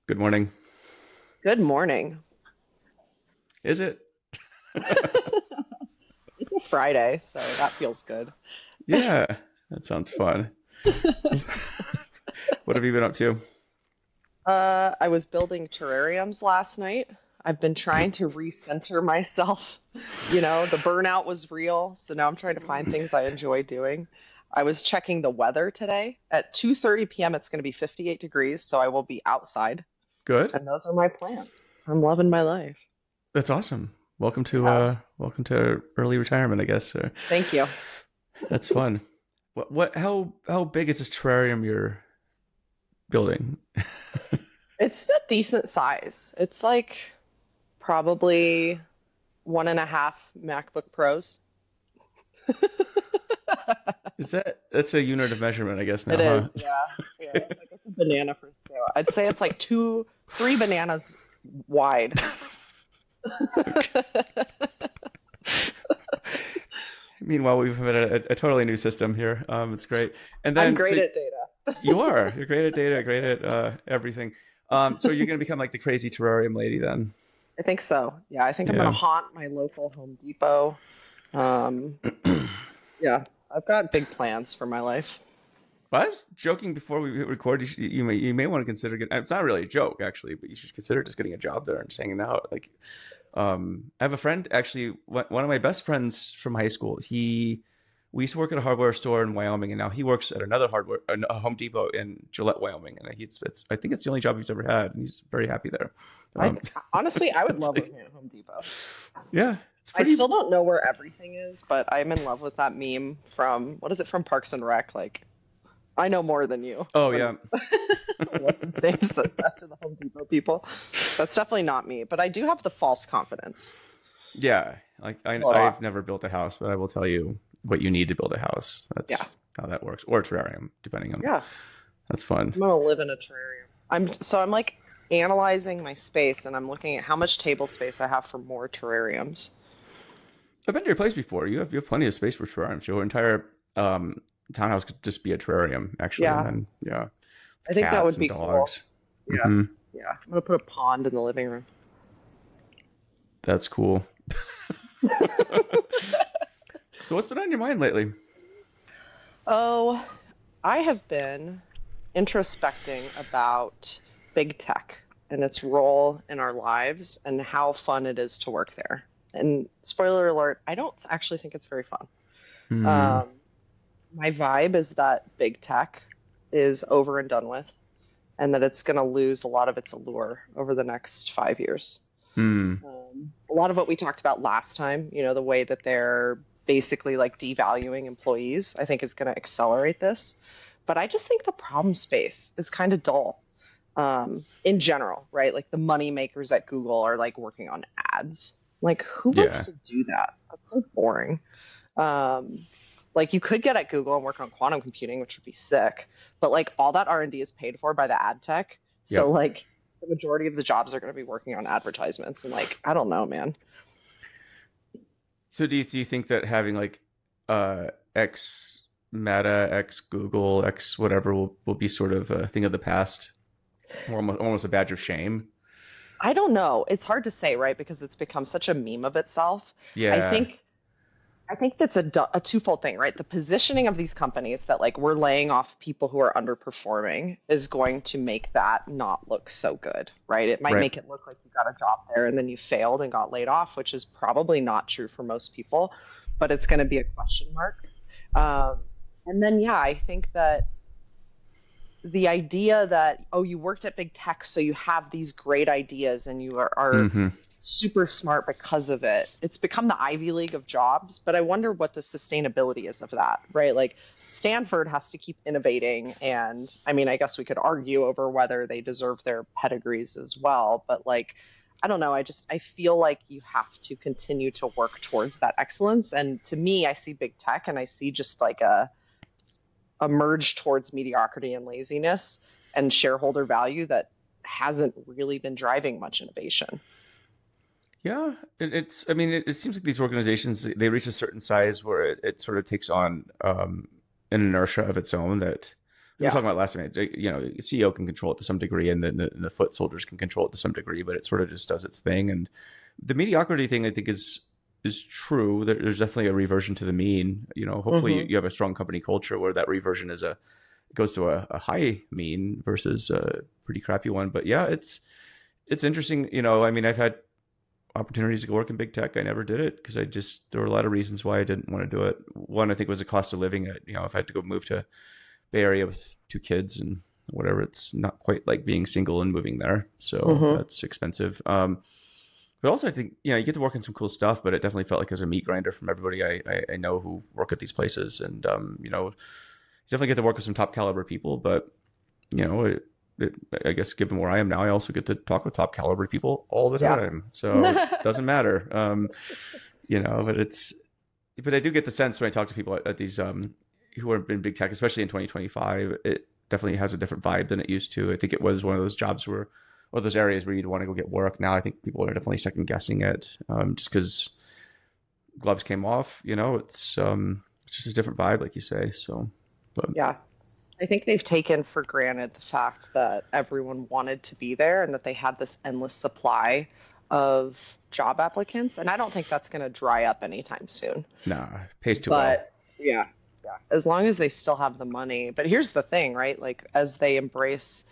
Good morning. Good morning. Is it? It's a Friday, so that feels good. Yeah, that sounds fun. What have you been up to? I was building terrariums last night. I've been trying to recenter myself. The burnout was real, so now I'm trying to find things I enjoy doing. I was checking the weather today. At 2:30 p.m. it's going to be 58 degrees, so I will be outside. Good. And those are my plans. I'm loving my life. That's awesome. Yeah, Welcome to early retirement, I guess. thank you. That's fun. How big is this terrarium you're building? It's a decent size. It's like probably one and a half MacBook Pros. That's a unit of measurement, I guess It now, huh? is, yeah. Yeah. Like it's a banana for scale. I'd say it's like three bananas wide. Okay. Meanwhile, we've had a totally new system here. It's great. And I'm then great so at data. you're great at data, great at everything. So you're gonna become like the crazy terrarium lady then. I think so. Yeah, I think I'm gonna Yeah. haunt my local Home Depot. Um, yeah, I've got big plans for my life. Well, I was joking before we hit record. You may want to consider getting. It's not really a joke actually, but you should consider just getting a job there and just hanging out. I have a friend actually. One of my best friends from high school. We used to work at a hardware store in Wyoming, and now he works at a Home Depot in Gillette, Wyoming. And I think it's the only job he's ever had, and he's very happy there. I Um, honestly, I would it's love like, working at Home Depot. yeah, it's I pretty. still don't know where everything is, but I'm in love with that meme from what is it from Parks and Rec? Like, I know more than you. Oh When yeah, what's his name says that to the Home Depot people. That's definitely not me, but I do have the false confidence. yeah. Like A lot. I've never built a house, but I will tell you what you need to build a house. Yeah. That's how that works, or a terrarium, depending on. Yeah. That's fun. I'm gonna live in a terrarium. I'm like analyzing my space and I'm looking at how much table space I have for more terrariums. I've been to your place before. You have plenty of space for terrariums. Your entire townhouse could just be a terrarium, actually, and Yeah. then yeah, I think that cats would and be cool. dogs. Yeah. Hmm. Yeah. I'm gonna put a pond in the living room. That's cool. So what's been on your mind lately? Oh, I have been introspecting about big tech and its role in our lives and how fun it is to work there. And spoiler alert, I don't actually think it's very fun. Hmm. Um, my vibe is that big tech is over and done with, and that it's going to lose a lot of its allure over the next 5 years. Hmm. A lot of what we talked about last time, the way that they're basically like devaluing employees, I think is going to accelerate this. But I just think the problem space is kind of dull in general, right? Like the money makers at Google are like working on ads. Like, who wants Yeah. to do that? That's so boring. Um, like you could get at Google and work on quantum computing, which would be sick, but like all that R&D is paid for by the ad tech. So Yep. like the majority of the jobs are going to be working on advertisements and like I don't know, man. So do you think that having like X Meta, X Google, X whatever will be sort of a thing of the past, or almost a badge of shame? I don't know. It's hard to say, right? Because it's become such a meme of itself. I Yeah. think I think that's a twofold thing, right? The positioning of these companies that like we're laying off people who are underperforming is going to make that not look so good, right? It might Right. make it look like you got a job there and then you failed and got laid off, which is probably not true for most people, but it's going to be a question mark. Um, and then, yeah, I think that the idea that, oh, you worked at big tech, so you have these great ideas and you are Hmm. super smart because of it. It's become the Ivy League of jobs, but I wonder what the sustainability is of that, right? Like Stanford has to keep innovating. And I mean, I guess we could argue over whether they deserve their pedigrees as well, but like, I don't know. I feel like you have to continue to work towards that excellence. And to me, I see big tech and I see just like a merge towards mediocrity and laziness and shareholder value that hasn't really been driving much innovation. Yeah, it's. I mean, it seems like these organizations they reach a certain size where it sort of takes on an inertia of its own that we were Yeah. talking about last time, CEO can control it to some degree, and the foot soldiers can control it to some degree, but it sort of just does its thing. And the mediocrity thing, I think, is true. There's definitely a reversion to the mean. Hopefully Hmm. you have a strong company culture where that reversion goes to a high mean versus a pretty crappy one. But yeah, it's interesting. I mean, I've had opportunities to go work in big tech. I never did it because there were a lot of reasons why I didn't want to do it. One, I think, was the cost of living. If I had to go move to Bay Area with two kids and whatever, it's not quite like being single and moving there. So Hmm. that's expensive. But also, I think you get to work on some cool stuff. But it definitely felt like it was a meat grinder from everybody I know who work at these places, and you definitely get to work with some top caliber people. But you know, it, it, I guess given where I am now, I also get to talk with top caliber people all the Yeah. time. So it doesn't matter. But but I do get the sense when I talk to people at these who are in big tech, especially in 2025, it definitely has a different vibe than it used to. I think it was one of those jobs or those areas where you'd want to go get work. Now I think people are definitely second guessing it, just because gloves came off. It's just a different vibe, like you say. So, but Yeah. I think they've taken for granted the fact that everyone wanted to be there and that they had this endless supply of job applicants. And I don't think that's going to dry up anytime soon. nah, pays too well. But yeah, yeah, as long as they still have the money. But here's the thing, right? Like, as they embrace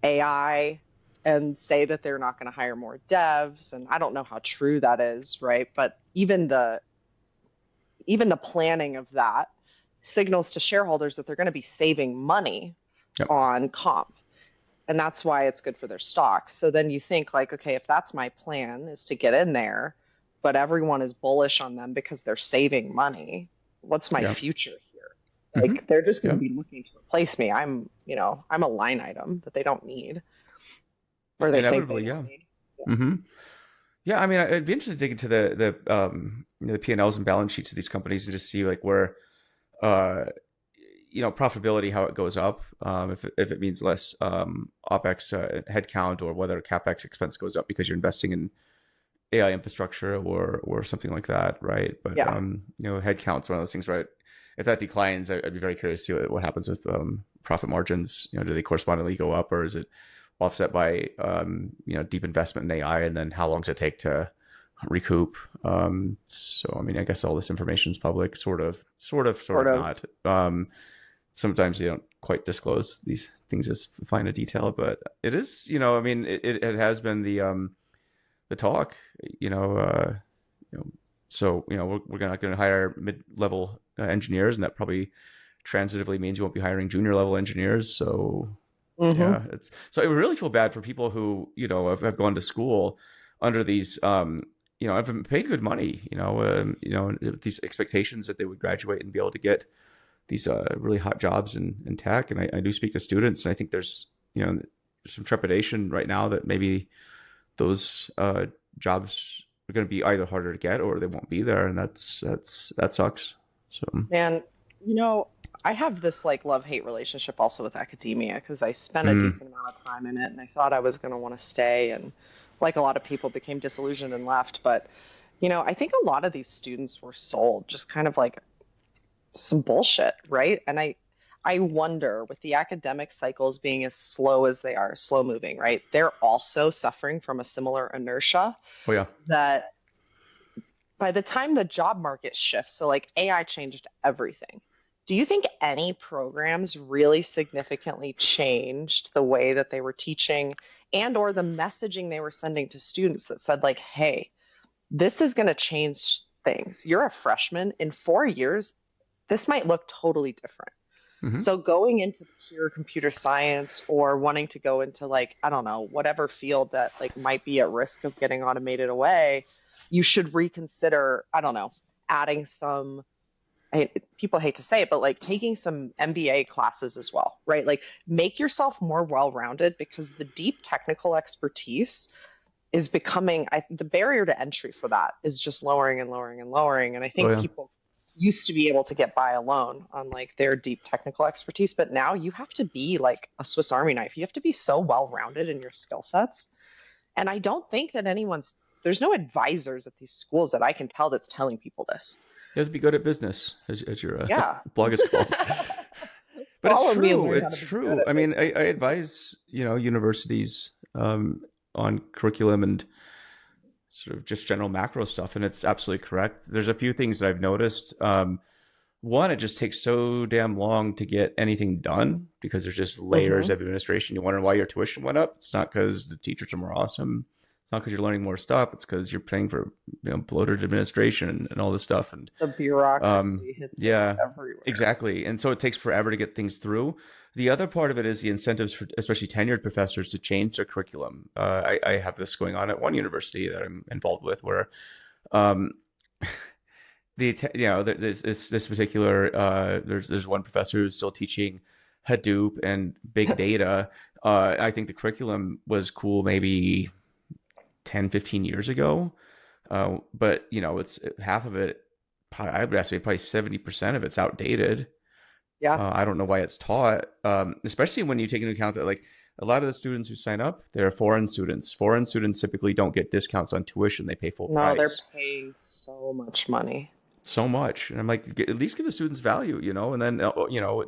AI and say that they're not going to hire more devs, and I don't know how true that is, right? But even the planning of that signals to shareholders that they're going to be saving money Yep. on comp. And that's why it's good for their stock. So then you think like, okay, if that's my plan is to get in there, but everyone is bullish on them because they're saving money, what's my Yeah. future here? Mm-hmm. Like they're just going to Yeah. be looking to replace me. I'm a line item that they don't need or they think they Inevitably, don't yeah. need. Mm-hmm. Yeah, I mean, I'd be interested to dig into the P&Ls and balance sheets of these companies and just see like where uh profitability, how it goes up, if it means less OpEx headcount, or whether CapEx expense goes up because you're investing in AI infrastructure or something like that, right? But Yeah. headcount's one of those things, right? If that declines, I'd be very curious to see what happens with profit margins. Do they correspondingly go up, or is it offset by deep investment in AI, and then how long does it take to recoup? So I mean, I guess all this information is public, sort Sort of of. not. Sometimes they don't quite disclose these things as fine a detail, but it is, I mean, it has been the talk, you know, you know, so we're not going to hire mid-level engineers, and that probably transitively means you won't be hiring junior level engineers. So Hmm. yeah, so I really feel bad for people who have gone to school under these have been paid good money, these expectations that they would graduate and be able to get these really hot jobs in tech. And I do speak to students, and I think there's some trepidation right now that maybe those jobs are going to be either harder to get or they won't be there, and that sucks. So And you know, I have this like love-hate relationship also with academia because I spent a mm, decent amount of time in it and I thought I was going to want to stay and like a lot of people became disillusioned and left, but I think a lot of these students were sold just kind of like some bullshit, right? And I wonder with the academic cycles being as slow as they are, slow moving, right? They're also suffering from a similar inertia oh yeah, that by the time the job market shifts, so like AI changed everything. Do you think any programs really significantly changed the way that they were teaching and or the messaging they were sending to students that said like, "Hey, this is going to change things. You're a freshman in 4 years, this might look totally different." mm-hmm. So going into pure computer science or wanting to go into like, I don't know, whatever field that like might be at risk of getting automated away, you should reconsider, I don't know, adding some people hate to say it, but like taking some MBA classes as well, right? Like make yourself more well-rounded because the deep technical expertise is becoming the barrier to entry for that is just lowering and lowering and lowering. And I Oh think yeah. people used to be able to get by alone on like their deep technical expertise, but now you have to be like a Swiss Army knife. You have to be so well rounded in your skill sets. And I don't think that there's no advisors at these schools that I can tell that's telling people this. You have to be good at business, as your Yeah. blog is called. But it's Follow me and true. learn how It's to be good true. at I mean, I baseball. advise, universities on curriculum and sort of just general macro stuff, and it's absolutely correct. There's a few things that I've noticed. One, it just takes so damn long to get anything done because there's just layers Hmm. of administration. You wonder why your tuition went up. It's not because the teachers are more awesome. It's not because you're learning more stuff. It's because you're paying for, bloated administration and all this stuff. And The bureaucracy hits us yeah, everywhere. exactly. And so it takes forever to get things through. The other part of it is the incentives for especially tenured professors to change their curriculum. I have this going on at one university that I'm involved with where um, there's this particular there's one professor who's still teaching Hadoop and big data. I think the curriculum was cool maybe 10, 15 years ago. But it's half of it. I would estimate probably 70% of it's outdated. Yeah, I don't know why it's taught, especially when you take into account that like a lot of the students who sign up, they're foreign students. Foreign students typically don't get discounts on tuition; they pay full no, they're price. paying so much money. So much, and I'm like, at least give the students value, and then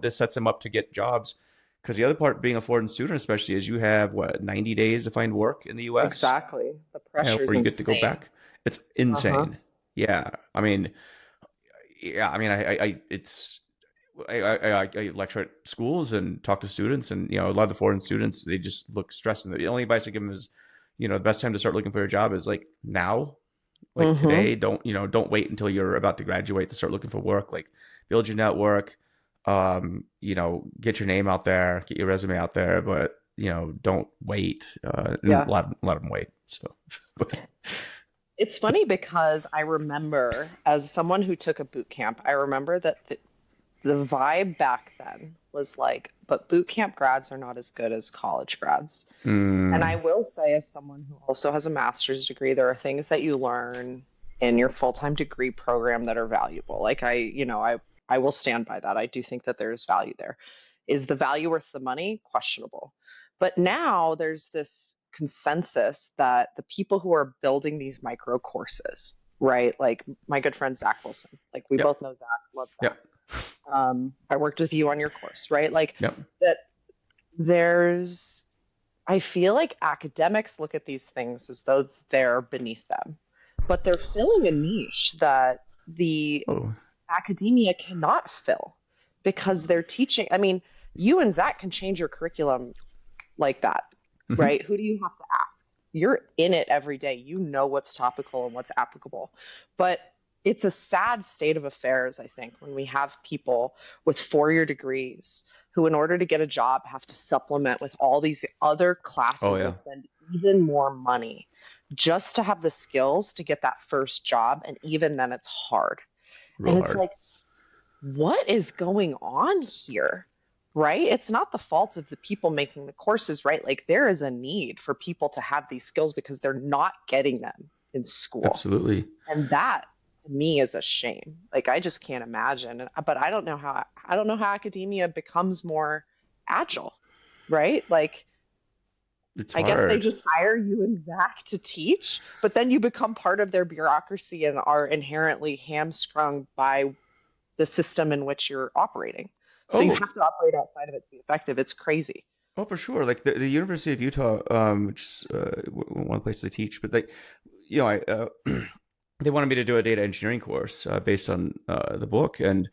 this sets them up to get jobs. Because the other part, being a foreign student, especially, is you have what 90 days to find work in the U.S. Exactly. The pressure's Where you get to go insane. back. It's Uh-huh. insane. Yeah, I mean, it's I lecture at schools and talk to students, and a lot of the foreign students, they just look stressed. And the only advice I give them is, the best time to start looking for a job is like now, like Mm-hmm. today. Don't wait until you're about to graduate to start looking for work. Like build your network, get your name out there, get your resume out there, but don't wait. And Yeah. a lot of them wait. So, but It's funny because I remember, as someone who took a boot camp, I remember that the vibe back then was like, but boot camp grads are not as good as college grads. And I mm, will say, as someone who also has a master's degree, there are things that you learn in your full-time degree program that are valuable. Like I will stand by that. I do think that there is value there. Is the value worth the money? Questionable. But now there's this consensus that the people who are building these micro courses, right? Like my good friend Zach Wilson, like we yep, both know Zach, love Zach. yep, I worked with you on your course, right? Like yep. that there's I feel like academics look at these things as though they're beneath them, but they're filling a niche that the Oh, academia cannot fill because they're teaching. I mean, you and Zach can change your curriculum like that, mhm. right? Who do you have to ask? You're in it every day. You know what's topical and what's applicable. But it's a sad state of affairs, I think, when we have people with 4 year degrees who, in order to get a job, have to supplement with all these other Oh classes and yeah, spend even more money just to have the skills to get that first job. And even then, it's hard. real And it's hard. like, what is going on here? Right? It's not the fault of the people making the courses, right? Like there is a need for people to have these skills because they're not getting them in school. Absolutely. And that to me is a shame. Like I just can't imagine. But I don't know how academia becomes more agile, right? Like It's I guess they hard. just hire you and Zach to teach, but then you become part of their bureaucracy and are inherently hamstrung by the system in which you're operating. So you Oh, have to operate outside of it to be effective. It's crazy. oh, for sure. Like the University of Utah, which is one place to teach, but I they wanted me to do a data engineering course based on the book, and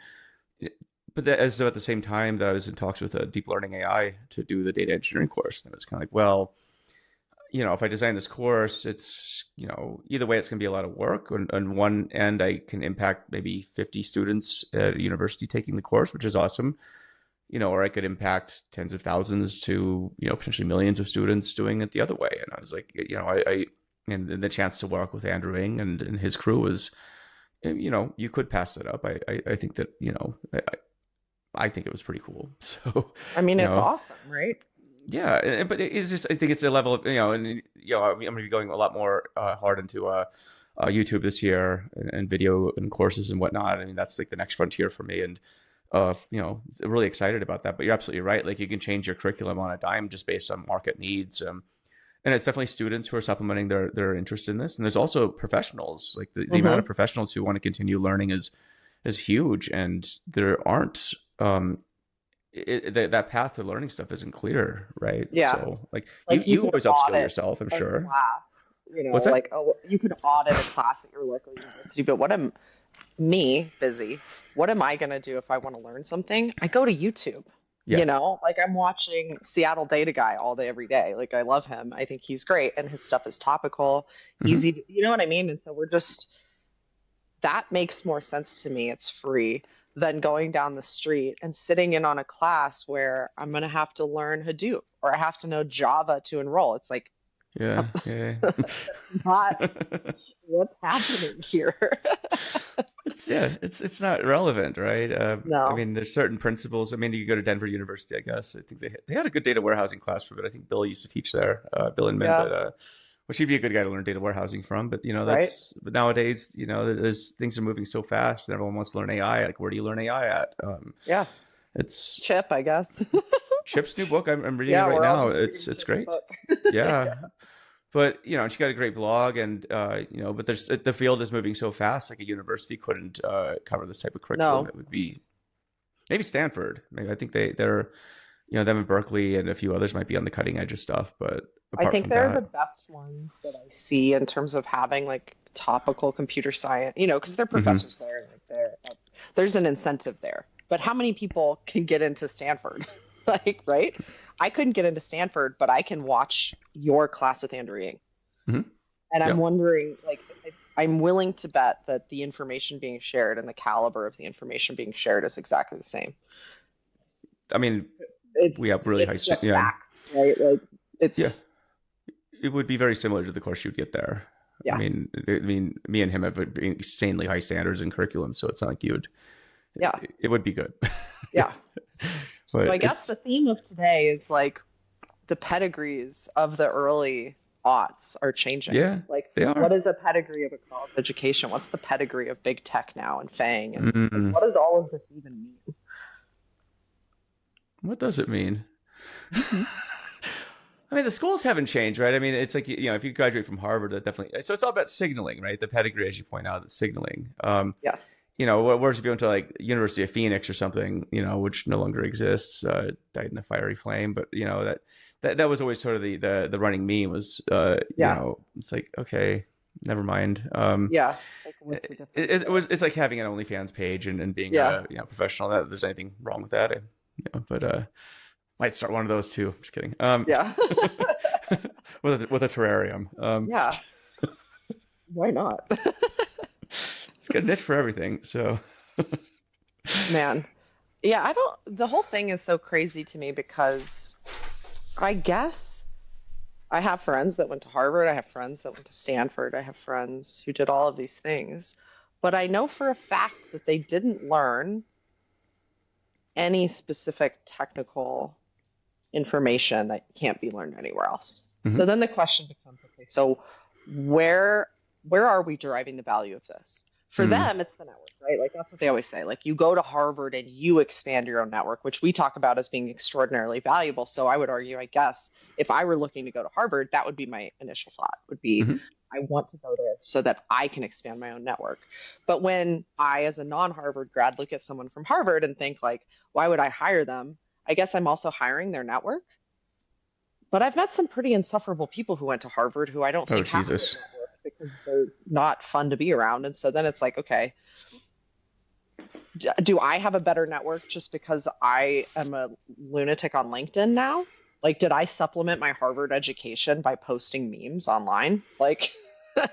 but that, as at the same time that I was in talks with a deep learning AI to do the data engineering course, and it was kind of like, well, if I design this course, it's, either way, it's going to be a lot of work. On one end, I can impact maybe 50 students at a university taking the course, which is awesome. Or I could impact tens of thousands to, potentially millions of students doing it the other way. And I was like, and the chance to work with Andrew Ng and his crew was, you could pass that up. I think that, I think it was pretty cool. So, I mean, you it's know, awesome, right? yeah, but it's just I think it's a level of and I'm going to be going a lot more hard into YouTube this year and video and courses and whatnot. I mean, that's like the next frontier for me, and really excited about that. But you're absolutely right. Like you can change your curriculum on a dime just based on market needs. And it's definitely students who are supplementing their interest in this, and there's also professionals. Like the amount of Mm-hmm. professionals who want to continue learning is huge, and there aren't. that path to learning stuff isn't clear, right? Yeah. So like Like you you could always upskill audit yourself, I'm a sure. class, What's that? like, oh, you could audit a class at your local university, but what am me busy? What am I going to do if I want to learn something? I go to YouTube. Yeah. Like I'm watching Seattle Data Guy all day, every day. Like I love him. I think he's great, and his stuff is topical, Hmm. easy. You know what I mean? And so that makes more sense to me. It's free than going down the street and sitting in on a class where I'm going to have to learn Hadoop or I have to know Java to enroll. It's like, Yeah. Yeah. that's not what's happening here. It's not relevant, right? I No, mean, there's certain principles. I mean, you go to Denver University, I guess. I think they had a good data warehousing class for it. I think Bill used to teach there, Bill Inman, yeah, but which he'd be a good guy to learn data warehousing from. But right, but nowadays, there's things are moving so fast, and everyone wants to learn AI. Like, where do you learn AI at? yeah. It's Chip, I guess. Chip's new book. I'm reading it Yeah, right we're all now. just reading It's Chip's great. book. Yeah, but she got a great blog, and but the field is moving so fast. Like a university couldn't cover this type of curriculum. No, It would be maybe Stanford. Maybe I think they're them in Berkeley and a few others might be on the cutting edge of stuff. But I apart think from they're the that, best ones that I see in terms of having like topical computer science, because they're hmm professors there, and like there's an incentive there. But how many people can get into Stanford? Like, right? I couldn't get into Stanford, but I can watch your class with Andrew Ng. hmm And I'm yeah. wondering, like, I'm willing to bet that the information being shared and the caliber of the information being shared is exactly the same. I mean, we It's have really high, it's just yeah, facts, right? Like yeah. it's It would be very similar to the course you'd get there. yeah, I mean, me and him have insanely high standards in curriculum, so it's not like you would. yeah, It would be good, yeah. So but I guess it's the theme of today is like the pedigrees of the early aughts are changing. yeah, Like, they what are. is a pedigree of a college education? What's the pedigree of big tech now and FANG? And like, Mm, what does all of this even mean? what does it mean? Hmm. I mean, the schools haven't changed, right? I mean, it's like if you graduate from Harvard, that definitely. So it's all about signaling, right? The pedigree, as you point out, it's signaling. Yes. Whereas if you went to like University of Phoenix or something, which no longer exists, died in a fiery flame, but that was always sort of the running meme was, Yeah. it's like okay, never mind. Yeah. Like, what's the difference there? It's like having an OnlyFans page and being Yeah. a professional. That there's anything wrong with that, but might start one of those too. Just kidding. Yeah. With a terrarium. Yeah. Why not? It's got a niche for everything. So Man. Yeah, the whole thing is so crazy to me because I guess I have friends that went to Harvard, I have friends that went to Stanford, I have friends who did all of these things, but I know for a fact that they didn't learn any specific technical information that can't be learned anywhere else. So mhm. then the question becomes, okay, so where where are we deriving the value of this? For Mm. them, it's the network, right? Like that's what they always say. Like you go to Harvard and you expand your own network, which we talk about as being extraordinarily valuable. So I would argue, I guess, if I were looking to go to Harvard, that would be my initial thought, would be Mhm. I want to go there so that I can expand my own network. But when I, as a non-Harvard grad, look at someone from Harvard and think like, why would I hire them? I guess I'm also hiring their network. But I've met some pretty insufferable people who went to Harvard who I don't Oh think have a good Jesus. network because they're not fun to be around. And so then it's like, okay, do I have a better network just because I am a lunatic on LinkedIn now? Like, did I supplement my Harvard education by posting memes online? Like,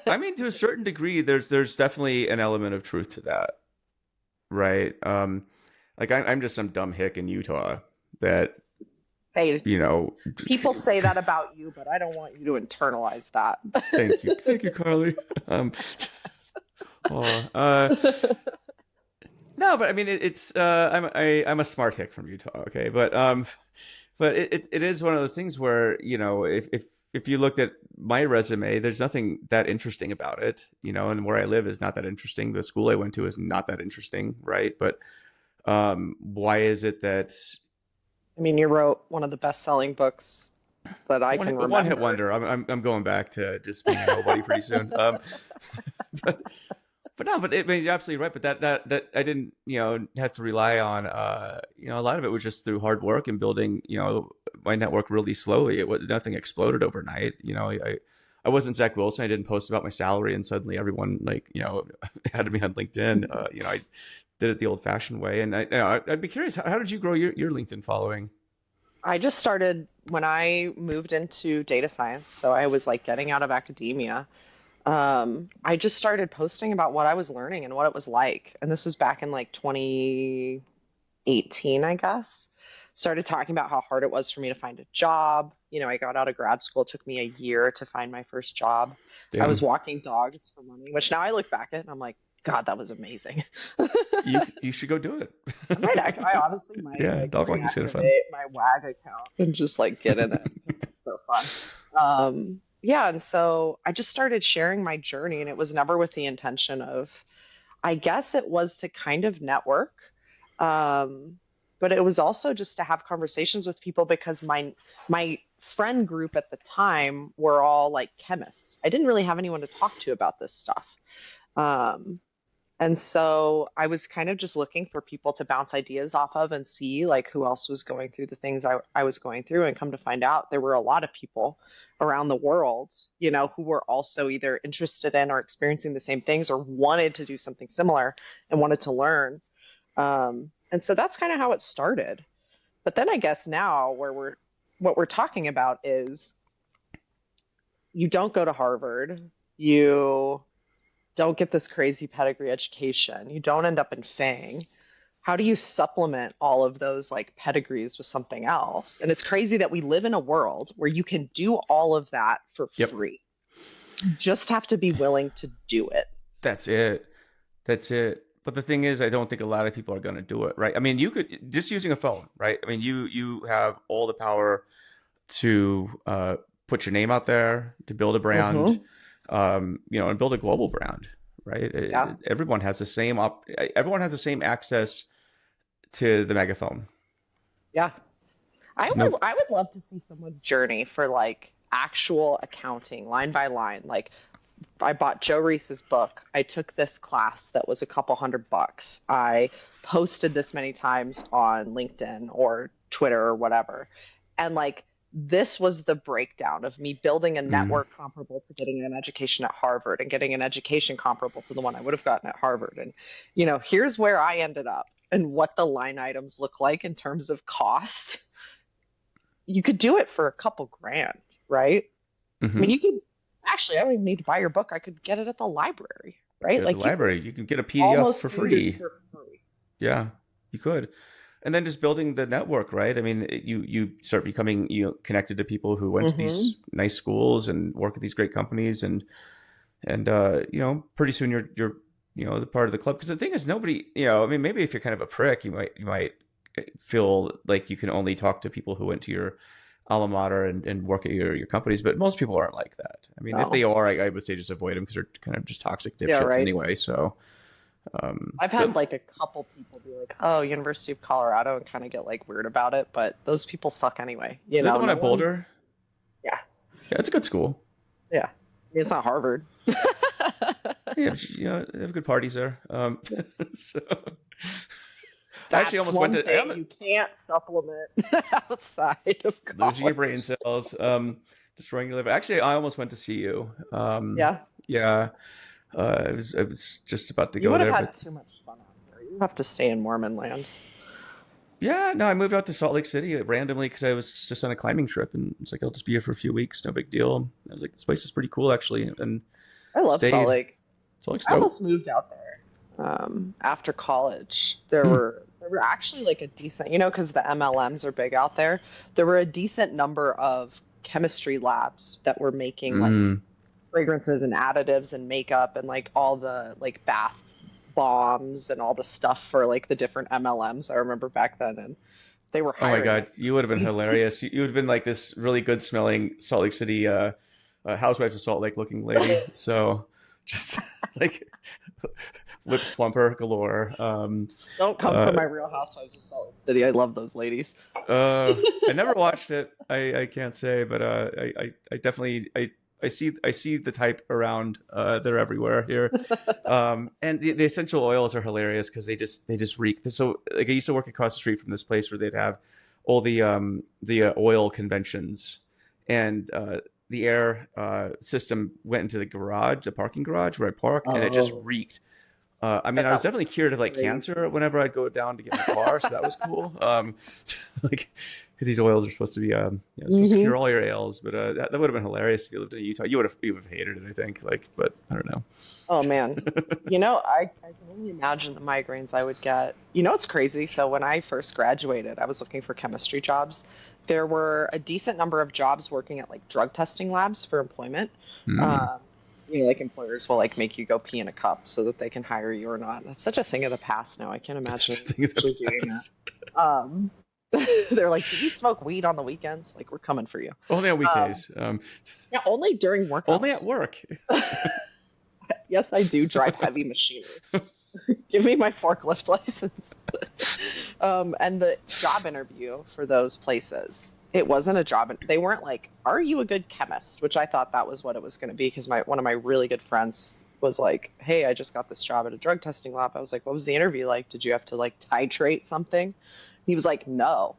I mean, to a certain degree, there's definitely an element of truth to that, right? Like I'm just some dumb hick in Utah that hey, you know. people say that about you, but I don't want you to internalize that. Thank you, Carly. Um, oh, no, but I mean, it's I'm a smart hick from Utah, okay, but it is one of those things where if you looked at my resume, there's nothing that interesting about it, and where I live is not that interesting. The school I went to is not that interesting, right? But why is it that I mean, you wrote one of the best-selling books that I can a one hit remember. wonder? I'm going back to just being a nobody pretty soon. But But no, but you're absolutely right. But that I didn't, have to rely on, a lot of it was just through hard work and building, my network really slowly. Nothing exploded overnight. I wasn't Zach Wilson. I didn't post about my salary and suddenly everyone like, added me on LinkedIn. I did it the old fashioned way. And I'd be curious, how did you grow your LinkedIn following? I just started when I moved into data science, so I was like getting out of academia. I just started posting about what I was learning and what it was like. And this was back in like 2018, I guess. Started talking about how hard it was for me to find a job. I got out of grad school. It took me a year to find my first job. I was Damn. walking dogs for money, which now I look back at and I'm like, God, that was amazing. You should go do it. I honestly might Yeah, like dog walking is kind of fun. reactivate my WAG account and just like get in it because it's so fun. Yeah, and so I just started sharing my journey, and it was never with the intention of, I guess it was to kind of network, but it was also just to have conversations with people because my friend group at the time were all like chemists. I didn't really have anyone to talk to about this stuff. Um, and so I was kind of just looking for people to bounce ideas off of and see like who else was going through the things I was going through. And come to find out, there were a lot of people around the world, who were also either interested in or experiencing the same things or wanted to do something similar and wanted to learn. And so that's kind of how it started. But then I guess now what we're talking about is you don't go to Harvard, you don't get this crazy pedigree education. You don't end up in FANG. How do you supplement all of those like pedigrees with something else? And it's crazy that we live in a world where you can do all of that for Yep. free. You just have to be willing to do it. That's it. That's it. But the thing is, I don't think a lot of people are going to do it, right? I mean, you could just using a phone, right? I mean, you have all the power to put your name out there, to build a brand, Hmm. and build a global brand, right? Yeah. Everyone has the same everyone has the same access to the megaphone. Yeah. There's no. I would love to see someone's journey for like actual accounting, line by line. Like I bought Joe Reese's book. I took this class that was a couple $100. I posted this many times on LinkedIn or Twitter or whatever. And like this was the breakdown of me building a Mm, network comparable to getting an education at Harvard and getting an education comparable to the one I would have gotten at Harvard. And, here's where I ended up and what the line items look like in terms of cost. You could do it for a couple grand, right? I mean, hmm you could actually, I don't even need to buy your book. I could get it at the library, Get right? it at the Like you could library. You can get a PDF almost for do this free. for free. Yeah, you could. And then just building the network, right? I mean, you start becoming connected to people who went to Hmm. these nice schools and work at these great companies, and pretty soon you're the part of the club. Because the thing is, nobody, I mean, maybe if you're kind of a prick, you might feel like you can only talk to people who went to your alma mater and work at your companies, but most people aren't like that. I mean, if they No. are, I would say just avoid them because they're kind of just toxic Yeah, dipshits right. anyway. So, I've had so like a couple people be like, "Oh, University of Colorado," and kind of get like weird about it, but those people suck anyway. is that the one No at one's. Boulder? Yeah, Yeah, it's a good school. yeah. I mean, it's not Harvard. Yeah, they have good parties there. So I actually That's almost went one to. thing you can't supplement outside of Losing your college. brain cells, destroying your liver. Actually, I almost went to see you. Yeah, Yeah, I was just about to you go would have there, but had too much fun out there. You have to stay in Mormon land. yeah, no, I moved out to Salt Lake City randomly because I was just on a climbing trip, and it's like I'll just be here for a few weeks, no big deal. I was like, this place is pretty cool actually, and I love Salt stayed. Lake. Salt Lake's I dope. almost moved out there after college. Hmm. There were actually like a decent, because the MLMs are big out there. There were a decent number of chemistry labs that were making like Mm. fragrances and additives and makeup and like all the like bath bombs and all the stuff for like the different MLMs. I remember back then, and they were Oh my hiring God, like you would have been crazy. hilarious. You would have been like this really good smelling Salt Lake City Housewives of Salt Lake looking lady. So just like lip plumper galore. Don't come for Uh, my Real Housewives of Salt Lake City. I love those ladies. I never watched it. I can't say, but I definitely I I see the type around. They're everywhere here. And the essential oils are hilarious because they just reek. So like I used to work across the street from this place where they'd have all the oil conventions, and the air system went into the garage, the parking garage where I park, and it just Oh, reeked. I mean, but I was that was definitely cured of like crazy. cancer whenever I'd go down to get my car, so that was cool. Like because these oils are supposed to be, supposed to Hmm. cure all your ails. But that would have been hilarious if you lived in Utah. You would have hated it, I think. Like, but I don't know. Oh man. I can only imagine the migraines I would get. It's crazy. So when I first graduated, I was looking for chemistry jobs. There were a decent number of jobs working at like drug testing labs for employment. Hmm. Um, like employers will like make you go pee in a cup so that they can hire you or not. That's such a thing of the past now. I can't It's imagine such a anyone thing in the actually doing past. that. They're like, "Do you smoke weed on the weekends? Like, we're coming for you." Only on Um, weekdays. yeah, only during work Only at hours. work. Yes, I do drive heavy machinery. Give me my forklift license. And the job interview for those places, it wasn't a job. They weren't like, "Are you a good chemist?" Which I thought that was what it was going to be because my one of my really good friends was like, "Hey, I just got this job at a drug testing lab." I was like, "What was the interview like? Did you have to like titrate something?" He was like, "No.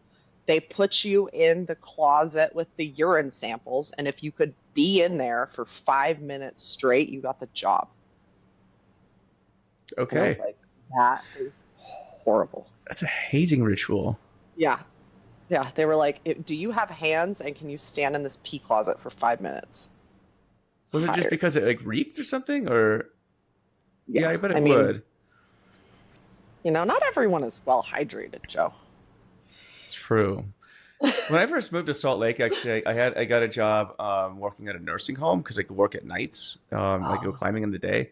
They put you in the closet with the urine samples, and if you could be in there for 5 minutes straight, you got the job." And I was Okay, like, "That is horrible." that's a hazing ritual. Yeah. Yeah. They were like, "Do you have hands and can you stand in this pee closet for 5 minutes?" Was it just Hired. because it like reeked or something? Or yeah, Yeah. I bet I it mean, would. not everyone is well hydrated, Joe. It's true. When I first moved to Salt Lake, actually, I got a job working at a nursing home because I could work at nights. I could go Oh, climbing in the day.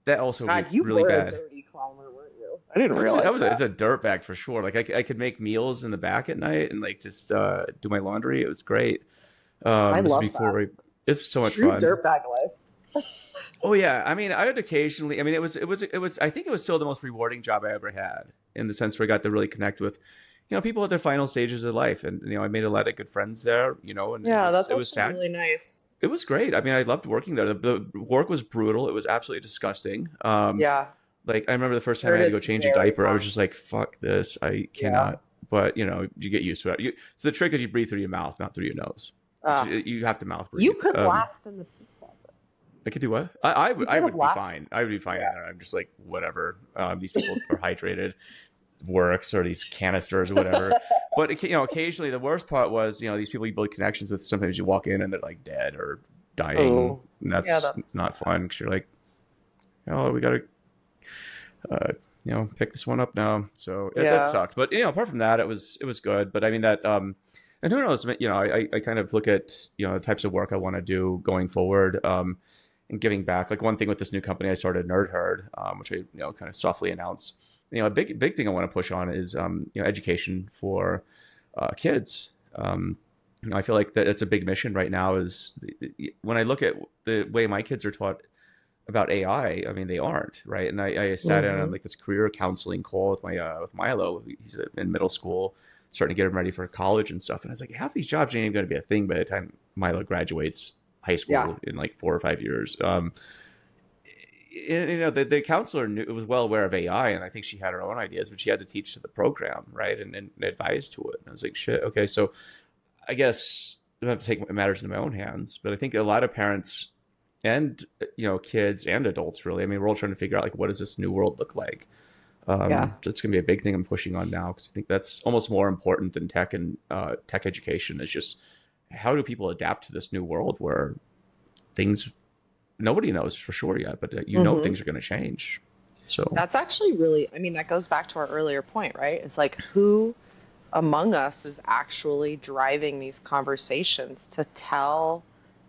That also God, reeked you really were a bad. dirty climber, weren't you? I didn't I realize was that. it's a dirt bag for sure. Like I could make meals in the back at night and like just do my laundry. It was great. I This is love that. before it's so much True fun. dirtbag life. Oh yeah, I mean, I would occasionally. I mean, it was. I think it was still the most rewarding job I ever had, in the sense where I got to really connect with, people at their final stages of life, and I made a lot of good friends there. And it Yeah, was that's it was actually sad. really nice. It was great. I mean, I loved working there. The work was brutal. It was absolutely disgusting. Yeah, Like I remember the first time I heard had to go it's change a very diaper, I was harmful. just like, "Fuck this! I Yeah. cannot." But you get used to it. So the trick is you breathe through your mouth, not through your nose. Uh, You have to mouth you breathe. could last in the pee closet. I could do what? I would You I could have would be lasted. fine. I would be fine in Yeah. there. I'm just like whatever. These people are hydrated, works, or these canisters or whatever. But occasionally the worst part was these people you build connections with. Sometimes you walk in and they're like dead or dying, Oh, and yeah, that's that's not sad. fun because you're like, oh, we gotta pick this one up now. So that Yeah. sucked. But apart from that, it was good. But I mean that and who knows? I kind of look at the types of work I want to do going forward. And giving back. Like one thing with this new company I started, Nerd Herd, which I kind of softly announced. A big thing I want to push on is education for kids. I feel like that it's a big mission right now. Is when I look at the way my kids are taught about AI, I mean they aren't right. And I sat in on Hmm. like this career counseling call with my with Milo. He's in middle school, starting to get him ready for college and stuff. And I was like, half these jobs ain't even going to be a thing by the time Milo graduates high Yeah. school in like 4 or 5 years. The counselor knew, was well aware of AI, and I think she had her own ideas, but she had to teach to the program, right, and advise to it. And I was like, shit, okay, so I guess I don't have to take matters into my own hands, but I think a lot of parents and kids and adults really. I mean, we're all trying to figure out like what does this new world look like. Yeah. That's going to be a big thing I'm pushing on now because I think that's almost more important than tech and tech education is just how do people adapt to this new world where things nobody knows for sure yet, but Hmm. things are going to change. So That's actually really, I mean, that goes back to our earlier point, right? It's like who among us is actually driving these conversations to tell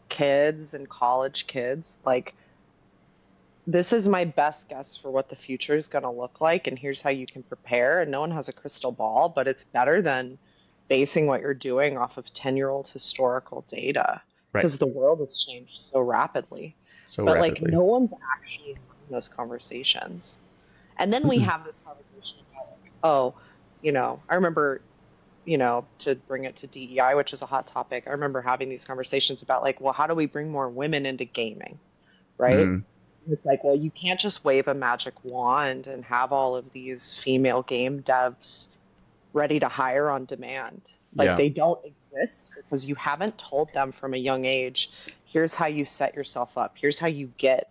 kids and college kids, like, this is my best guess for what the future is going to look like, and here's how you can prepare. And no one has a crystal ball, but it's better than basing what you're doing off of 10-year-old historical data right, because the world has changed so rapidly. so But like, rapidly. no one's actually having those conversations. And then we Mm-mm. have this conversation about, like, oh, I remember to bring it to DEI, which is a hot topic, I remember having these conversations about like, well, how do we bring more women into gaming, right? Mm, It's like, well, you can't just wave a magic wand and have all of these female game devs ready to hire on demand. Like yeah. they don't exist because you haven't told them from a young age, here's how you set yourself up. Here's how you get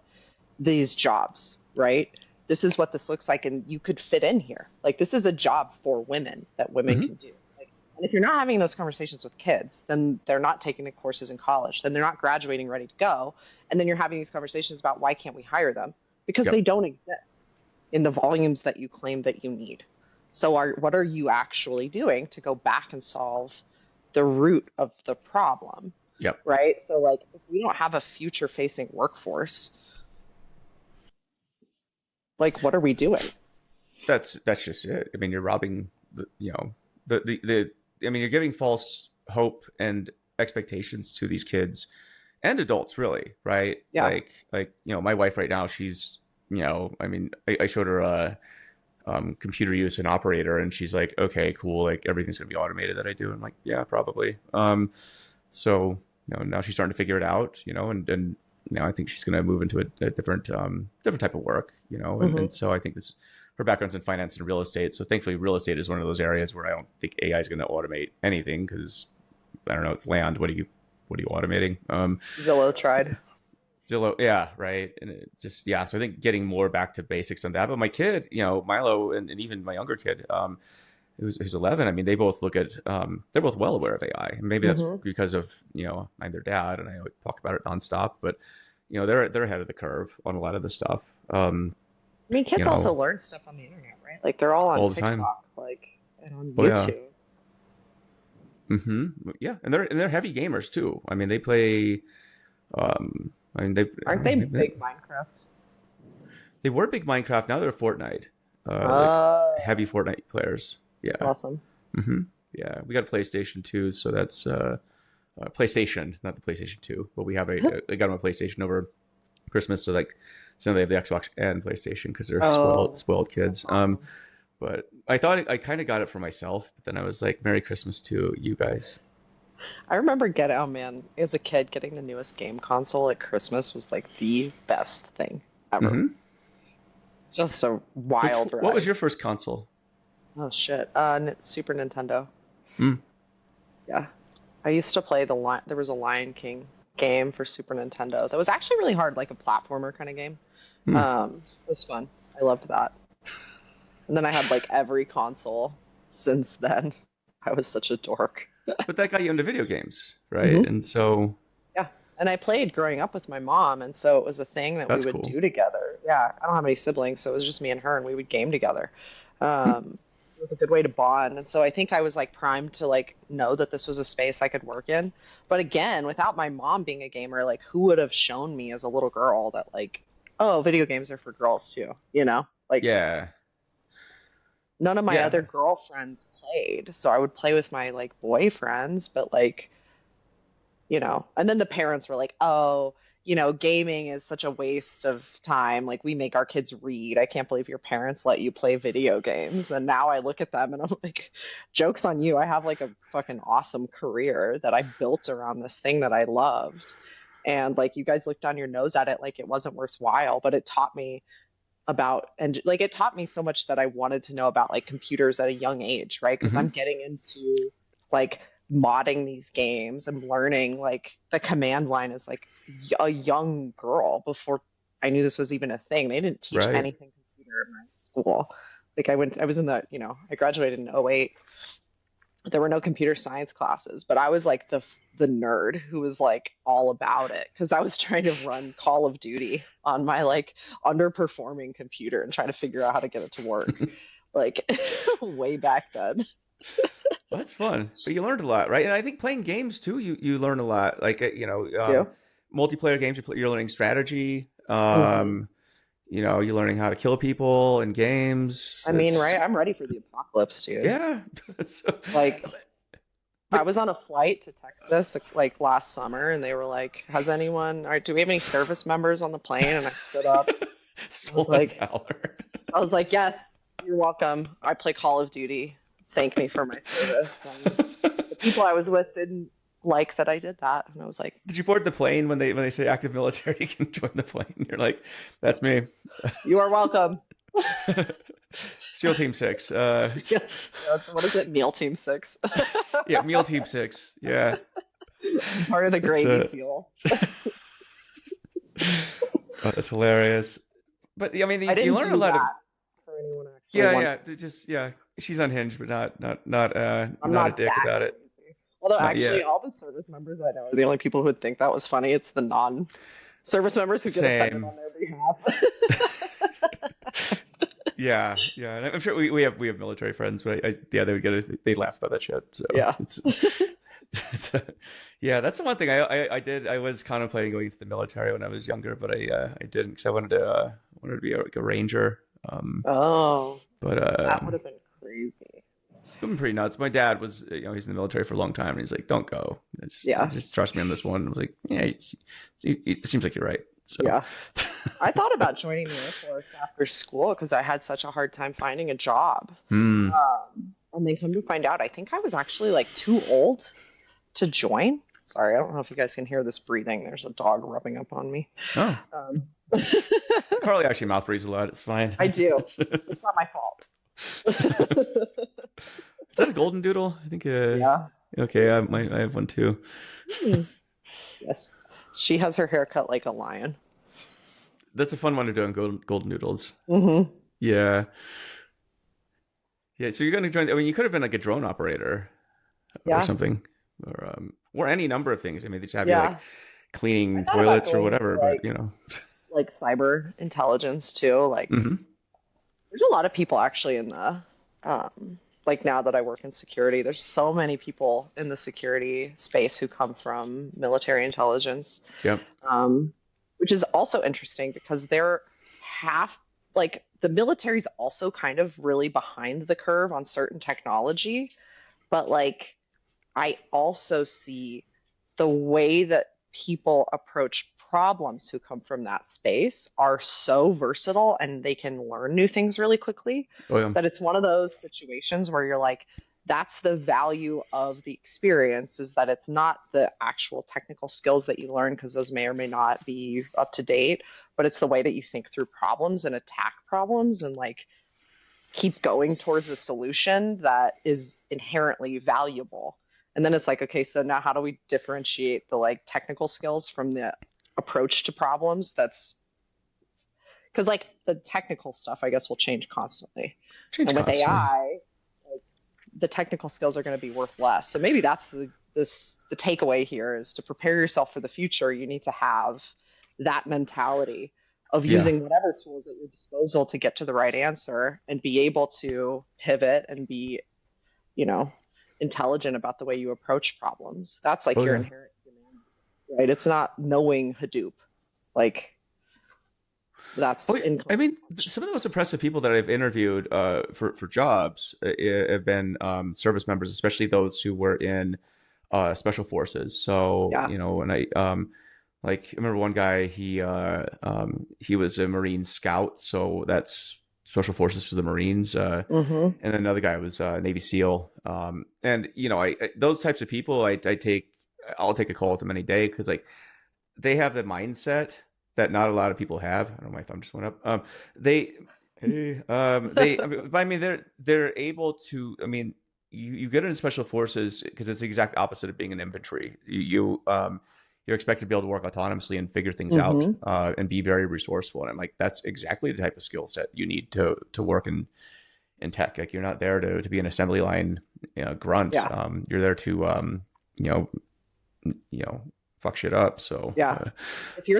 these jobs, right? This is what this looks like and you could fit in here. Like this is a job for women that women Hmm. can do. Like, and if you're not having those conversations with kids, then they're not taking the courses in college. Then they're not graduating ready to go. And then you're having these conversations about why can't we hire them? Because they Yep. don't exist in the volumes that you claim that you need. So what are you actually doing to go back and solve the root of the problem, Yep. right? So like if we don't have a future facing workforce, like what are we doing? That's just it. I mean, you're robbing the I mean, you're giving false hope and expectations to these kids and adults, really, right? Yeah. My wife right now, she's, I mean, I showed her computer use and operator, and she's like, okay, cool, like everything's gonna be automated that I do. I'm like, yeah, probably. So now she's starting to figure it out, and I think she's gonna move into a different type of work, and Hmm. so I think this her background's in finance and real estate. So thankfully, real estate is one of those areas where I don't think AI is going to automate anything because I don't know, it's land. What are you automating? Zillow tried. Zillow, yeah, right. And it just, yeah. So I think getting more back to basics on that. But my kid, Milo, and even my younger kid, who's 11. I mean, they both look at, they're both well aware of AI. And maybe that's Hmm. because of, I'm their dad, and I talk about it nonstop. But they're ahead of the curve on a lot of this stuff. I mean, You kids also know, learn stuff on the internet, right? Like they're all on all the time. TikTok, like and on Oh yeah. YouTube. Hmm. Yeah, and they're heavy gamers too. I mean, they play. I mean, I Aren't don't know, they maybe big Minecraft? they were big Minecraft. Now they're Fortnite. Like heavy Oh, Fortnite players. that's Yeah. awesome. Hmm. Yeah, we got a PlayStation 2, so that's PlayStation, not the PlayStation 2, but we have I got them a PlayStation over Christmas, so they have the Xbox and PlayStation because they're spoiled Oh, spoiled that's kids. awesome. But I thought I kind of got it for myself, but then I was like, Merry Christmas to you guys. I remember oh man, as a kid, getting the newest game console at Christmas was like the best thing ever. Hmm. Just a Which wild what was ride. your first console? Oh shit. Super Nintendo. Mm. Yeah. I used to play there was a Lion King game for Super Nintendo that was actually really hard, like a platformer kind of game. Mm. It was fun. I loved that. And then I had like every console since then. I was such a dork. But that got you into video games, right? Hmm. And so Yeah. And I played growing up with my mom, and so it was a thing that we that's would cool. do together. Yeah, I don't have any siblings, so it was just me and her, and we would game together. Hmm. It was a good way to bond, and so I think I was like primed to like know that this was a space I could work in. But again, without my mom being a gamer, like who would have shown me as a little girl that like, oh, video games are for girls too, you know? Like Yeah. none of my other Yeah. girlfriends played, so I would play with my like boyfriends, but like and then the parents were like, oh, gaming is such a waste of time. Like, we make our kids read. I can't believe your parents let you play video games. And now I look at them and I'm like, joke's on you. I have like a fucking awesome career that I built around this thing that I loved. And like, you guys looked down your nose at it like it wasn't worthwhile, but it taught me and like it taught me so much that I wanted to know about like computers at a young age, right? Because Hmm. I'm getting into like modding these games and learning like the command line is like a young girl before I knew this was even a thing. They didn't teach Right. anything computer in my school. Like I was in I graduated in '08. There were no computer science classes, but I was like the nerd who was like all about it because I was trying to run Call of Duty on my like underperforming computer and trying to figure out how to get it to work. Like way back then. Well, that's fun, but you learned a lot, right? And I think playing games too, you learn a lot. Like Yeah. multiplayer games, you're learning strategy. Hmm. You're learning how to kill people in games. I mean, It's right? I'm ready for the apocalypse, dude. yeah. So, Like I but was on a flight to Texas like last summer and they were like, "Has anyone or do we have any service members on the plane?" And I stood up. I was stolen like, valor. I was like, yes, you're welcome. I play Call of Duty thank me for my service. And the people I was with didn't like that I did that. And I was like, Did you board the plane when they say active military? You can join the plane. You're like, that's me. you are welcome. SEAL Team Six. Yeah, what is it? Meal Team 6. Yeah, Meal Team Six. Yeah, I'm part of the that's Gravy SEALs. that's hilarious. But I mean, I you didn't learn a do lot of. that for anyone who actually Yeah, wanted. yeah. Just yeah. She's unhinged, but not I'm not a not dick that about it. crazy. Although Not actually yet. all the service members I know are the only people who would think that was funny. It's the non-service members who get offended Same. on their behalf. Yeah, yeah. And I'm sure we have military friends, but yeah, they would get it. They laugh about that shit. So Yeah. it's yeah. That's the one thing I did. I was contemplating going into the military when I was younger, but I didn't because I wanted to be like a ranger. Oh, But that would have been crazy. It's been pretty nuts. My dad was, he's in the military for a long time, and he's like, "Don't go. Yeah. Just trust me on this one." I was like, "Yeah, it seems like you're right." So, Yeah. I thought about joining the Air Force after school because I had such a hard time finding a job. hmm. And then come to find out, I think I was actually like too old to join. Sorry, I don't know if you guys can hear this breathing. There's a dog rubbing up on me. Oh, Um, Carly actually mouth breathes a lot. It's fine. I do. It's not my fault. Is that a golden doodle? I think. Yeah. Okay, I have one too. Hmm. Yes. She has her hair cut like a lion. That's a fun one to do on golden doodles. Hmm. Yeah, yeah. So you're going to join. I mean, you could have been like a drone operator or Yeah. something, or any number of things. I mean, they just have you like Yeah. I cleaning thought about toilets or going into whatever. But you know. like cyber intelligence too. Like Hmm. there's a lot of people actually in the like now that I work in security, there's so many people in the security space who come from military intelligence, Yep. um, which is also interesting because they're half like the military's also kind of really behind the curve on certain technology, but like I also see the way that people approach problems who come from that space are so versatile and they can learn new things really quickly Oh yeah. that it's one of those situations where you're like, that's the value of the experience is that it's not the actual technical skills that you learn because those may or may not be up to date, but it's the way that you think through problems and attack problems and like keep going towards a solution that is inherently valuable. And then it's like, okay, so now how do we differentiate the like technical skills from the approach to problems? That's because like the technical stuff, I guess, will change constantly. Change And with constantly. AI, like, the technical skills are going to be worth less. So maybe that's the takeaway here is to prepare yourself for the future. You need to have that mentality of Yeah. using whatever tools at your disposal to get to the right answer and be able to pivot and be, you know, intelligent about the way you approach problems. That's like Oh your yeah. inherent humanity, right? It's not knowing Hadoop. Like Oh that's yeah. I incomplete mean, knowledge. some of the most impressive people that I've interviewed for jobs have been service members, especially those who were in special forces. So Yeah. and like I remember one guy he was a Marine scout, so that's special forces for the Marines. Mm-hmm. And then another guy was Navy SEAL. And those types of people I'll take a call with them any day because like they have the mindset that not a lot of people have. I don't know, my thumb just went up. They, hey, I mean, but I mean, they're able to. I mean, you get into special forces because it's the exact opposite of being in infantry. You're expected to be able to work autonomously and figure things out, Mm-hmm. and be very resourceful. And I'm like, that's exactly the type of skill set you need to work in tech. Like, you're not there to be an assembly line grunt. Yeah. You're there to you know fuck shit up. So Yeah. If you're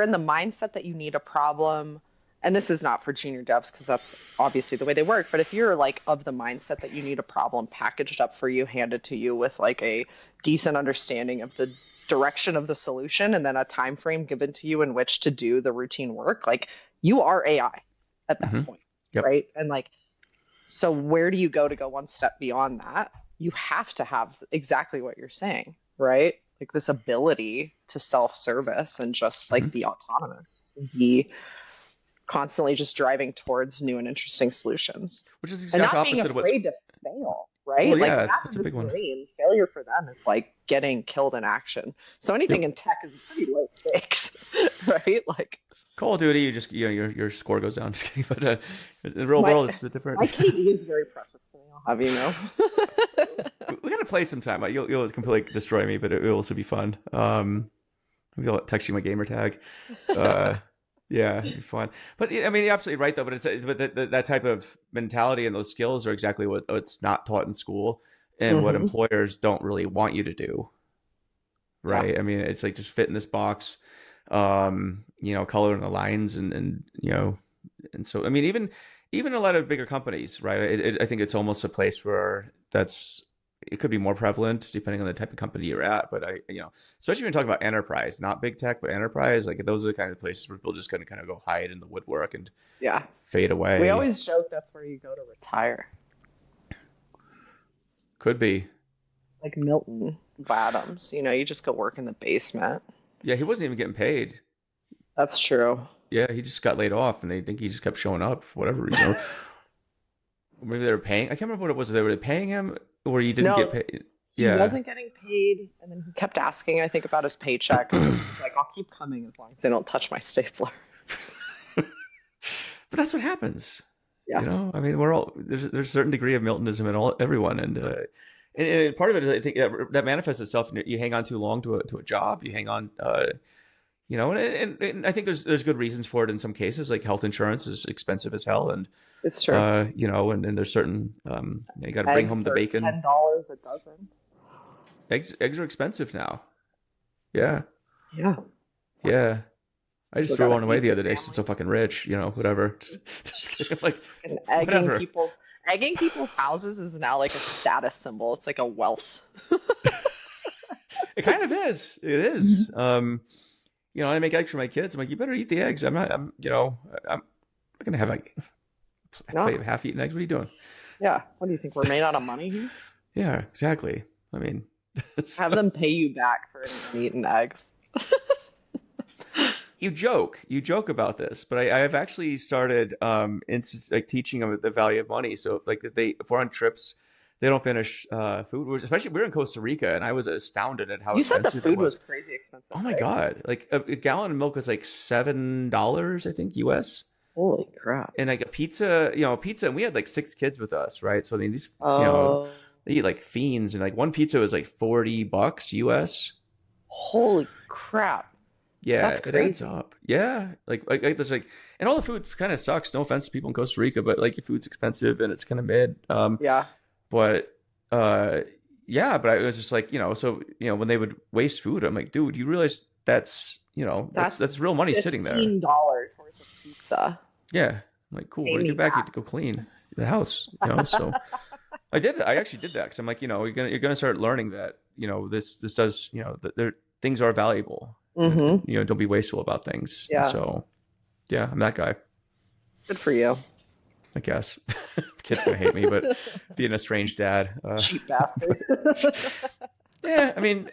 in the mindset that you need a problem, and this is not for junior devs because that's obviously the way they work, but if you're like of the mindset that you need a problem packaged up for you, handed to you with like a decent understanding of the direction of the solution and then a time frame given to you in which to do the routine work, like you are AI at that hmm. point, Yep. right? And like so where do you go to go one step beyond that? You have to have exactly what you're saying, right? Like this ability to self-service and just Hmm. like be autonomous, be constantly just driving towards new and interesting solutions which is the and exact not being opposite of what's. afraid to fail, Well, right? Like yeah, imagine that's a big this one. Marine, failure for them is like getting killed in action. So anything Yep. in tech is pretty low stakes, right? Like Call of Duty, you just your score goes down. Just kidding, but in the real my world, it's a bit different. my KD is very precious to me, I'll have you know. We gotta play sometime. You'll completely destroy me, but it'll also be fun. Maybe I'll text you my gamer tag. Uh, yeah, it'd be fun. But I mean, you're absolutely right though. But that type of mentality and those skills are exactly what's not taught in school, and what Hmm. employers don't really want you to do. Yeah. Right? I mean, it's like just fit in this box. Color in the lines, and and so I mean, even a lot of bigger companies, right? I think it's almost a place where it could be more prevalent depending on the type of company you're at. But especially when you talk about enterprise, not big tech, but enterprise, like those are the kind of places where people just kind of go hide in the woodwork and Yeah. fade We away. always joke that's where you go to retire. Could be. Like Milton Adams, you just go work in the basement. Yeah, he wasn't even getting paid. That's true. Yeah, he just got laid off, and they think he just kept showing up for whatever reason. Or maybe they were paying. I can't remember what it was. They were paying him, or he didn't get No, paid. he Yeah. wasn't getting paid, and then he kept asking, I think, about his paycheck. And he's like, I'll keep coming as long as they don't touch my stapler. But that's what happens. Yeah. I mean, we're all there's a certain degree of Miltonism in everyone, and part of it is I think that manifests itself. You hang on too long to a job. You hang on, and I think there's good reasons for it in some cases. Like health insurance is expensive as hell, and It's true. and there's certain you got to bring home Eggs the are bacon. $10 a dozen. Eggs are expensive now. Yeah, Yeah. yeah. I just Still threw gotta one away feed the the other day. 'Cause I'm so families. fucking rich, whatever. Just kidding. Like, And egging whatever. people's houses is now like a status symbol. It's like a wealth. It kind of is. It is. I make eggs for my kids. I'm like, you better eat the eggs. I'm not gonna have like a plate No. of half-eaten eggs. What are you doing? Yeah. What do you think? We're made out of money here? Yeah, exactly. I mean, Have them pay you back for any uneaten eggs. you joke about this, but I have actually started like teaching them the value of money. So like if we're on trips, they don't finish food. Especially we're in Costa Rica, and I was astounded at how You said the expensive it food was was. crazy expensive, Oh my right? God! Like a gallon of milk was like $7, I think, US. Holy crap. And like a pizza, and we had like 6 kids with us, right? So I mean, these, Oh, they eat like fiends, and like one pizza was like $40 US. holy crap. Yeah, That's it adds crazy. up. Yeah, like this, and all the food kind of sucks. No offense to people in Costa Rica, but like your food's expensive and it's kind of mid. Yeah. But uh, yeah, but I was just like, so when they would waste food, I'm like, dude, you realize that's That's real money sitting there. $15 worth of pizza. Yeah, I'm like, cool. Pay When you me get back, you have back. to go clean the house. So. I did it. I actually did that because I'm like, you're gonna start learning that, this does, things are valuable, and Mm-hmm. don't be wasteful about things. And Yeah. so, yeah, I'm that guy, Good for you. I guess. Kid's gonna hate me, but being a strange dad, Cheap bastard. yeah. I mean,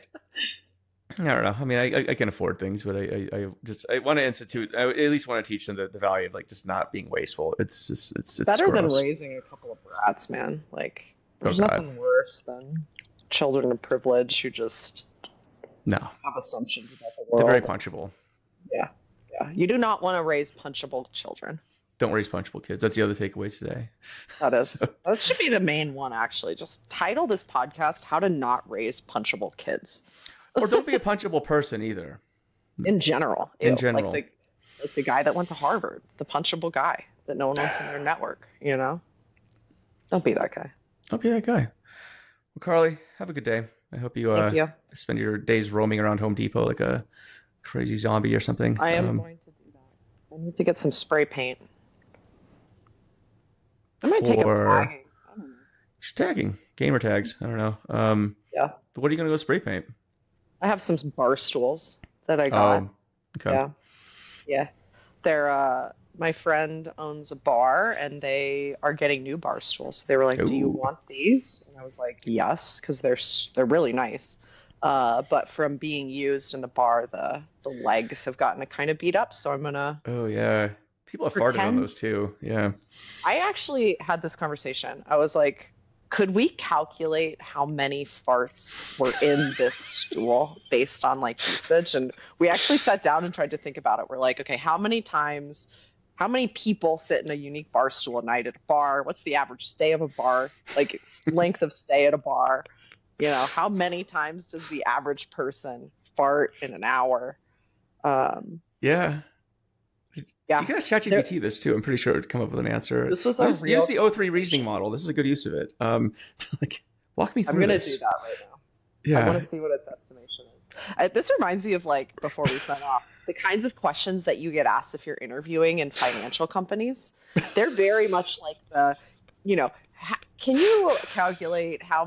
I don't know. I mean, I can afford things, but I want to institute. I at least want to teach them the value of like just not being wasteful. It's just it's Better than gross. raising a couple of brats, man. Like, Oh there's God, nothing worse than children of privilege who just no. have assumptions about the They're very world. punchable. Yeah. Yeah. You do not want to raise punchable children. Don't raise punchable kids. That's the other takeaway today. That is. So, That should be the main one, actually. Just title this podcast How to Not Raise Punchable Kids. or don't be a punchable person either. In general. In Ew. general, Like the guy that went to Harvard, the punchable guy that no one wants in their network, Don't be that guy. don't be that guy. Well, Carly, have a good day. I hope you Thank you. spend your days roaming around Home Depot like a crazy zombie or something. I am going to do that. I need to get some spray paint. I might take up For tagging. I don't know. tagging, gamer tags. I don't know. Yeah. What are you gonna go spray paint? I have some bar stools that I got. Oh, okay. Yeah. Yeah. They're my friend owns a bar and they are getting new bar stools. They were like, "Do you Ooh. want these?" And I was like, "Yes," because they're really nice. But from being used in the bar, the legs have gotten kind of beat up, so I'm gonna Oh yeah. People have farted on Pretend. those too. Yeah. I actually had this conversation. I was like, could we calculate how many farts were in this stool based on like usage? And we actually sat down and tried to think about it. We're like, okay, how many times, how many people sit in a unique bar stool a night at a bar? What's the average stay of a bar? Like length of stay at a bar? How many times does the average person fart in an hour? Um, Yeah. You yeah, can ask there, ChatGPT this too. I'm pretty sure it'd come up with an answer. this was a Use real the O3 reasoning conversation. model. This is a good use of it. Like walk me I'm through gonna do this. that right now. I want Yeah. to see what its estimation is. This reminds me of like before we sign off, the kinds of questions that you get asked if you're interviewing in financial companies. They're very much like can you calculate how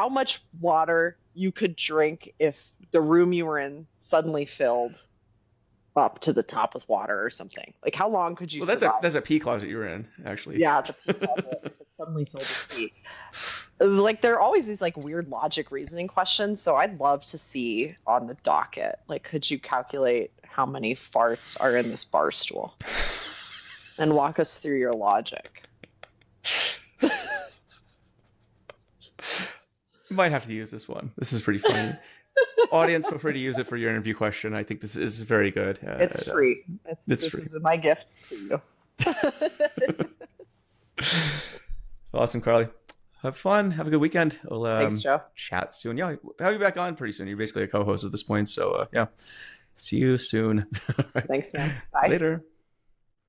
much water you could drink if the room you were in suddenly filled up to the top with water or something? Like how long could you Well, survive? that's a pee closet you're in, actually. Yeah, the pee closet if it suddenly filled with pee. Like there are always these like weird logic reasoning questions, so I'd love to see on the docket, like could you calculate how many farts are in this bar stool and walk us through your logic? Might have to use this one. This is pretty funny. Audience, feel free to use it for your interview question. I think this is very good. It's free. It's This free. is my gift to you. Awesome, Carly. Have fun. Have a good weekend. We'll Thanks, Joe. chat soon. Yeah, I'll have you back on pretty soon. You're basically a co-host at this point. So yeah, see you soon. All right. Thanks, man. Bye. Later.